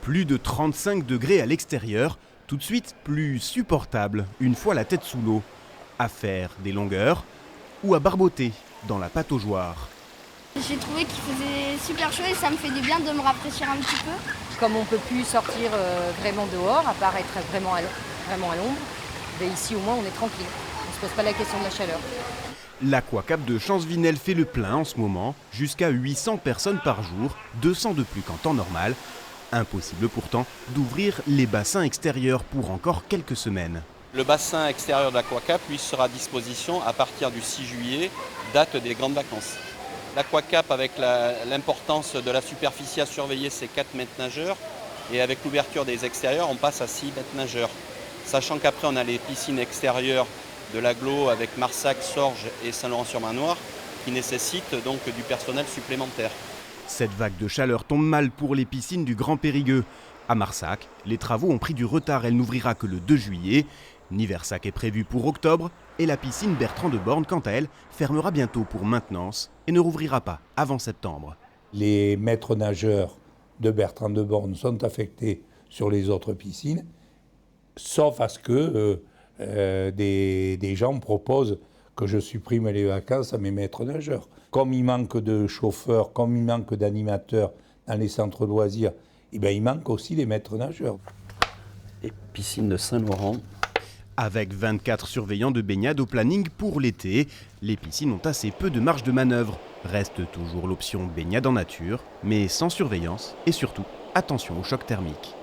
Plus de 35 degrés à l'extérieur, tout de suite plus supportable une fois la tête sous l'eau. À faire des longueurs ou à barboter dans la pataugeoire. J'ai trouvé qu'il faisait super chaud et ça me fait du bien de me rafraîchir un petit peu. Comme on ne peut plus sortir vraiment dehors, à part être vraiment à l'ombre, ben ici au moins on est tranquille. On ne se pose pas la question de la chaleur. L'Aquacap de Champsvinel fait le plein en ce moment, jusqu'à 800 personnes par jour, 200 de plus qu'en temps normal. Impossible pourtant d'ouvrir les bassins extérieurs pour encore quelques semaines. Le bassin extérieur de l'Aquacap, lui, sera à disposition à partir du 6 juillet, date des grandes vacances. L'Aquacap, avec l'importance de la superficie à surveiller, c'est 4 mètres nageurs. Et avec l'ouverture des extérieurs, on passe à 6 mètres nageurs. Sachant qu'après, on a les piscines extérieures de l'Agglo avec Marsac, Sorges et Saint-Laurent-sur-Marnoire qui nécessitent donc du personnel supplémentaire. Cette vague de chaleur tombe mal pour les piscines du Grand Périgueux. À Marsac, les travaux ont pris du retard, elle n'ouvrira que le 2 juillet. Niversac est prévu pour octobre et la piscine Bertrand de Born, quant à elle, fermera bientôt pour maintenance et ne rouvrira pas avant septembre. Les maîtres nageurs de Bertrand de Born sont affectés sur les autres piscines, sauf à ce que des gens proposent que je supprime les vacances à mes maîtres nageurs. Comme il manque de chauffeurs, comme il manque d'animateurs dans les centres de loisirs, il manque aussi les maîtres nageurs. Et piscine de Saint-Laurent. Avec 24 surveillants de baignade au planning pour l'été, les piscines ont assez peu de marge de manœuvre. Reste toujours l'option baignade en nature, mais sans surveillance et surtout, attention au choc thermique.